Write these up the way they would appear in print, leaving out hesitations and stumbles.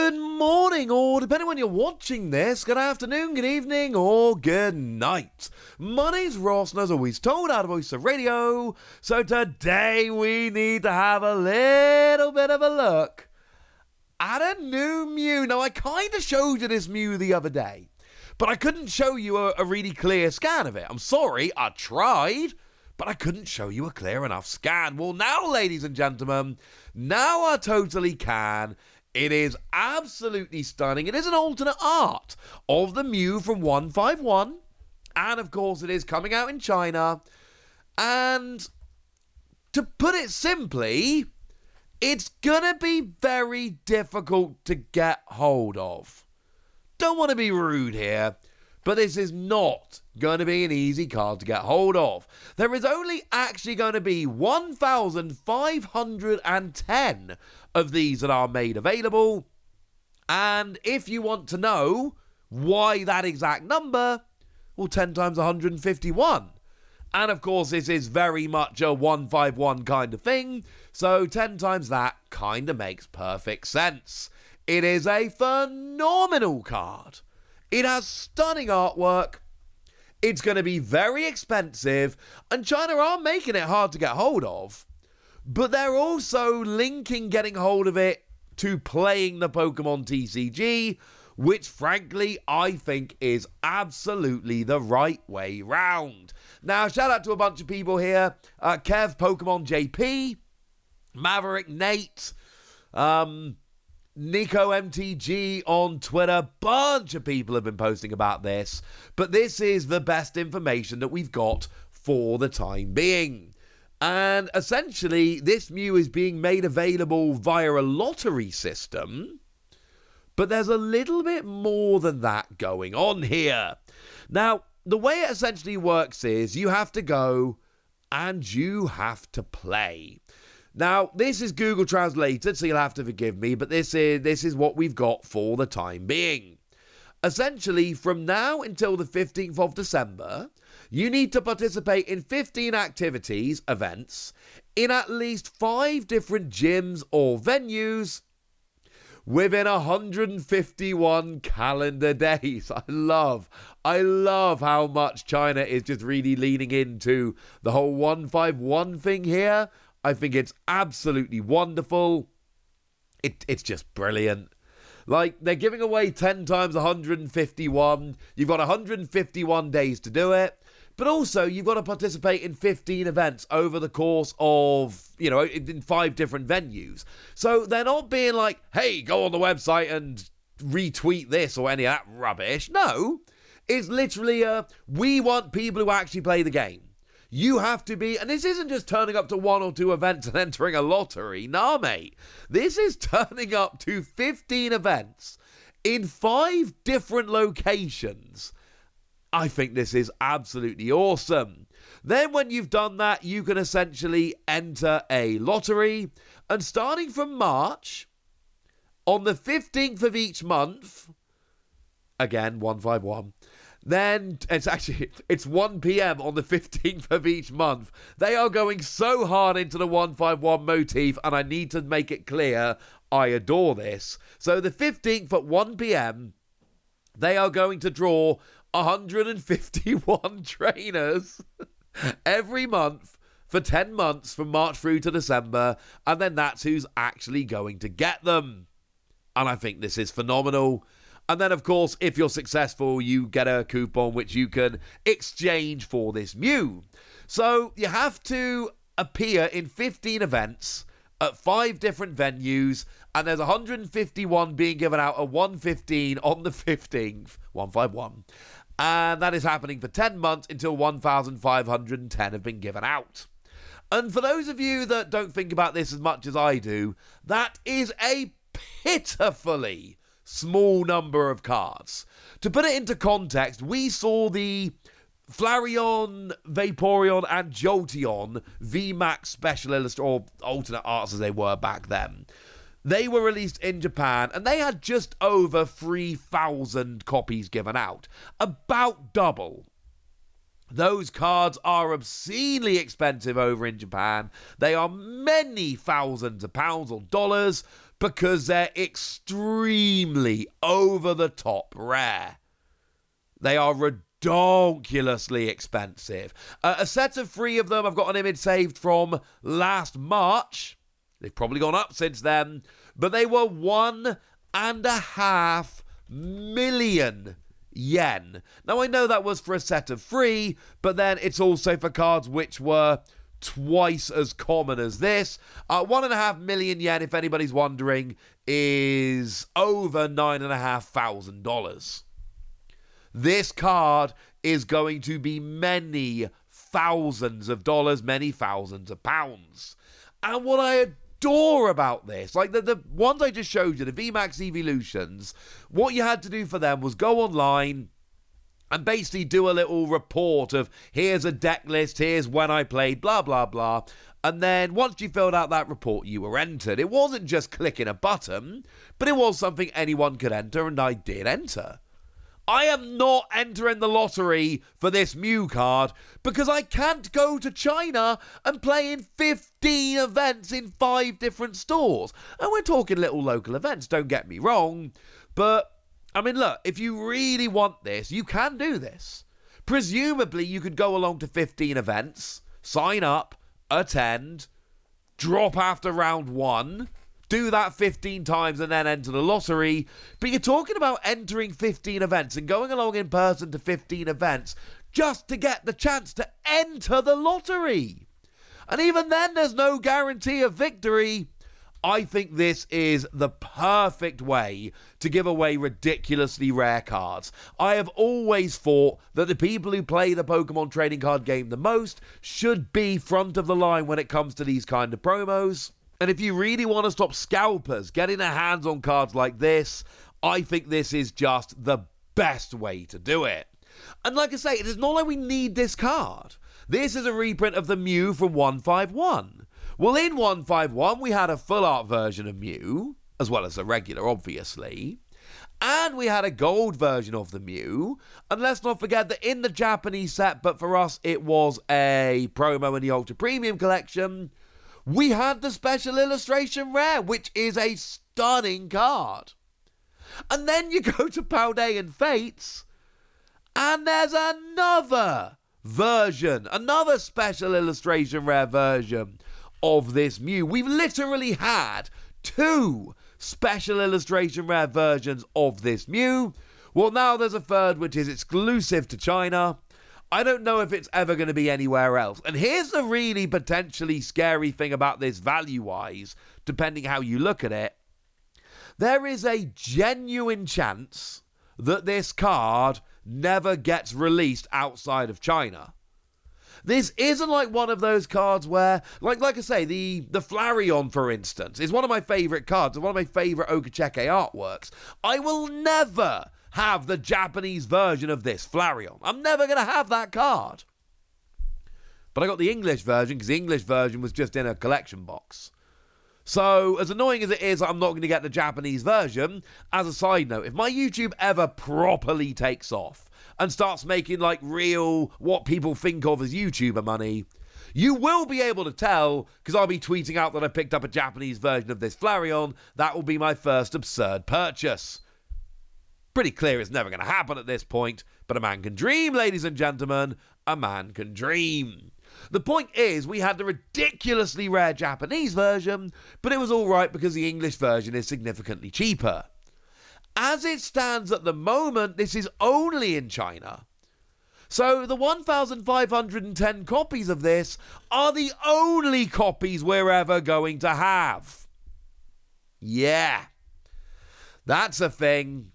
Good morning, or depending when you're watching this, good afternoon, good evening, or good night. My name's Ross, and as always, told out of Voice of Radio. So today we need to have a little bit of a look at a new Mew. Now, I kind of showed you this Mew the other day, but I couldn't show you a really clear scan of it. I'm sorry, I tried, but I couldn't show you a clear enough scan. Well, now, ladies and gentlemen, now I totally can. It is absolutely stunning. It is an alternate art of the Mew from 151. And, of course, it is coming out in China. And to put it simply, it's going to be very difficult to get hold of. Don't want to be rude here, but this is not going to be an easy card to get hold of. There is only actually going to be 1,510 of these that are made available. And if you want to know why that exact number, well, 10 times 151. And of course, this is very much a 151 kind of thing. So 10 times that kind of makes perfect sense. It is a phenomenal card. It has stunning artwork. It's going to be very expensive, and China are making it hard to get hold of, but they're also linking getting hold of it to playing the Pokemon TCG, which frankly I think is absolutely the right way round. Now, shout out to a bunch of people here. Kev, Pokemon JP, Maverick Nate, Nico MTG on Twitter. Bunch of people have been posting about this, but this is the best information that we've got for the time being. And essentially, this Mew is being made available via a lottery system, but there's a little bit more than that going on here. Now, the way it essentially works is you have to go and you have to play. Now, this is Google translated, so you'll have to forgive me, but this is what we've got for the time being. Essentially, from now until the 15th of December, you need to participate in 15 activities, events, in at least 5 different gyms or venues within 151 calendar days. I love how much China is just really leaning into the whole 151 thing here. I think it's absolutely wonderful. It's just brilliant. Like, they're giving away 10 times 151. You've got 151 days to do it. But also, you've got to participate in 15 events over the course of, in 5 different venues. So they're not being like, hey, go on the website and retweet this or any of that rubbish. No, it's literally we want people who actually play the game. You have to be, and this isn't just turning up to 1 or 2 events and entering a lottery. Nah, mate. This is turning up to 15 events in 5 different locations. I think this is absolutely awesome. Then when you've done that, you can essentially enter a lottery. And starting from March, on the 15th of each month, again, 151, then it's 1 p.m. on the 15th of each month. They are going so hard into the 151 motif, and I need to make it clear, I adore this. So the 15th at 1 p.m., they are going to draw 151 trainers every month for 10 months from March through to December, and then that's who's actually going to get them. And I think this is phenomenal. And then, of course, if you're successful, you get a coupon which you can exchange for this Mew. So you have to appear in 15 events at 5 different venues, and there's 151 being given out at 1:15 on the 15th, 151. And that is happening for 10 months until 1,510 have been given out. And for those of you that don't think about this as much as I do, that is a pitifully small number of cards. To put it into context, we saw the Flareon, Vaporeon, and Jolteon VMAX Special or alternate arts as they were back then. They were released in Japan, and they had just over 3,000 copies given out. About double. Those cards are obscenely expensive over in Japan. They are many thousands of pounds or dollars. because they're extremely over-the-top rare. They are ridiculously expensive. A set of 3 of them, I've got an image saved from last March. They've probably gone up since then, but they were 1.5 million yen. Now, I know that was for a set of 3, but then it's also for cards which were twice as common as this. 1.5 million yen, if anybody's wondering, is over $9,500. This card is going to be many thousands of dollars, many thousands of pounds. And what I adore about this, like the ones I just showed you, the VMAX Evolutions, what you had to do for them was go online and basically do a little report of here's a deck list, here's when I played, blah, blah, blah. And then once you filled out that report, you were entered. It wasn't just clicking a button, but it was something anyone could enter, and I did enter. I am not entering the lottery for this Mew card because I can't go to China and play in 15 events in 5 different stores. And we're talking little local events, don't get me wrong. But, I mean, look, if you really want this, you can do this. Presumably, you could go along to 15 events, sign up, attend, drop after round 1, do that 15 times and then enter the lottery. But you're talking about entering 15 events and going along in person to 15 events just to get the chance to enter the lottery. And even then, there's no guarantee of victory. I think this is the perfect way to give away ridiculously rare cards. I have always thought that the people who play the Pokemon trading card game the most should be front of the line when it comes to these kind of promos. And if you really want to stop scalpers getting their hands on cards like this, I think this is just the best way to do it. And like I say, it is not like we need this card. This is a reprint of the Mew from 151. Well, in 151, we had a full art version of Mew, as well as a regular, obviously. And we had a gold version of the Mew. And let's not forget that in the Japanese set, but for us it was a promo in the Ultra Premium collection, we had the Special Illustration Rare, which is a stunning card. And then you go to Paldean Fates, and there's another version, another Special Illustration Rare version of this Mew. We've literally had 2 Special Illustration Rare versions of this Mew. Well, now there's a third, which is exclusive to China. I don't know if it's ever going to be anywhere else. And here's the really potentially scary thing about this value-wise, depending how you look at it. There is a genuine chance that this card never gets released outside of China. This isn't like one of those cards where, like I say, the Flareon, for instance, is one of my favourite cards and one of my favourite Okacheke artworks. I will never have the Japanese version of this Flareon. I'm never going to have that card. But I got the English version because the English version was just in a collection box. So, as annoying as it is, I'm not going to get the Japanese version. As a side note, if my YouTube ever properly takes off and starts making like real, what people think of as YouTuber money, you will be able to tell because I'll be tweeting out that I picked up a Japanese version of this Flareon. That will be my first absurd purchase. Pretty clear it's never going to happen at this point, but a man can dream, ladies and gentlemen. A man can dream. The point is, we had the ridiculously rare Japanese version, but it was alright because the English version is significantly cheaper. As it stands at the moment, this is only in China. So the 1,510 copies of this are the only copies we're ever going to have. Yeah, that's a thing.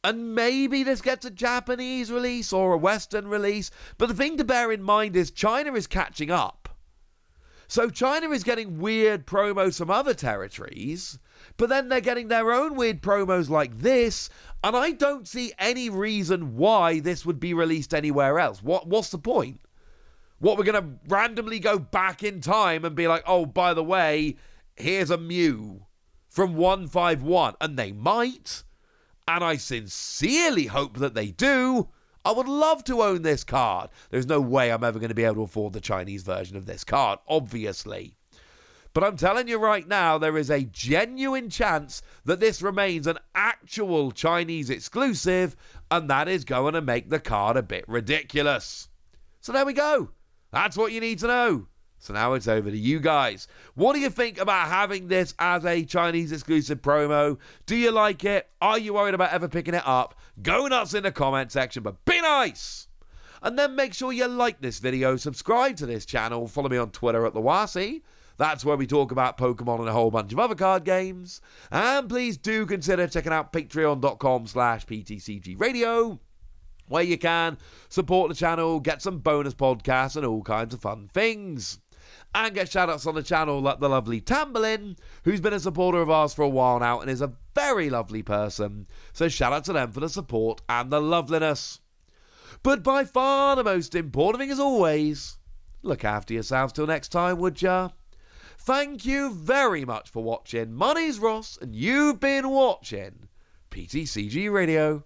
And maybe this gets a Japanese release or a Western release. But the thing to bear in mind is China is catching up. So China is getting weird promos from other territories, but then they're getting their own weird promos like this, and I don't see any reason why this would be released anywhere else. What's the point? What, we're going to randomly go back in time and be like, oh, by the way, here's a Mew from 151, and they might. And I sincerely hope that they do. I would love to own this card. There's no way I'm ever going to be able to afford the Chinese version of this card, obviously. But I'm telling you right now, there is a genuine chance that this remains an actual Chinese exclusive, and that is going to make the card a bit ridiculous. So there we go. That's what you need to know. So now it's over to you guys. What do you think about having this as a Chinese exclusive promo? Do you like it? Are you worried about ever picking it up? Go nuts in the comment section, but be nice! And then make sure you like this video, subscribe to this channel, follow me on Twitter at the Wasi. That's where we talk about Pokemon and a whole bunch of other card games. And please do consider checking out patreon.com/PTCG Radio, where you can support the channel, get some bonus podcasts and all kinds of fun things. And get shout-outs on the channel like the lovely Tamberlin, who's been a supporter of ours for a while now and is a very lovely person. So shout out to them for the support and the loveliness. But by far the most important thing as always, look after yourselves till next time, would ya? Thank you very much for watching. My name's Ross and you've been watching PTCG Radio.